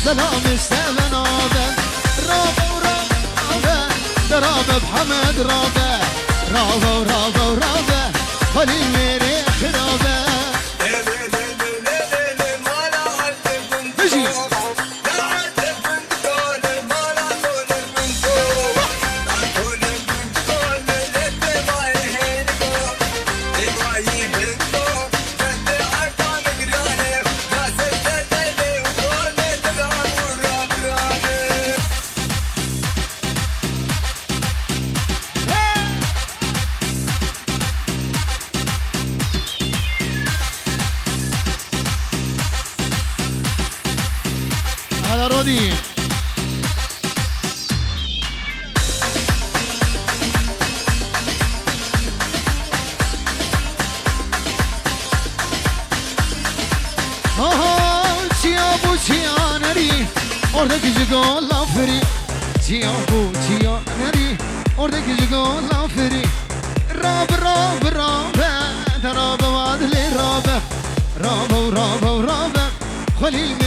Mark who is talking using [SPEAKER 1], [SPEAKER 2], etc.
[SPEAKER 1] سلام السلام رابه رابه ورابه درابه بحمد رابه رابه ورابه ورابه خلي ميري خرابه بجي هذا رودي Ciao ciao neri oradaki jigo laferi Ciao neri oradaki jigo laferi Rab rab rab darab vadli rab rab rab rab خليل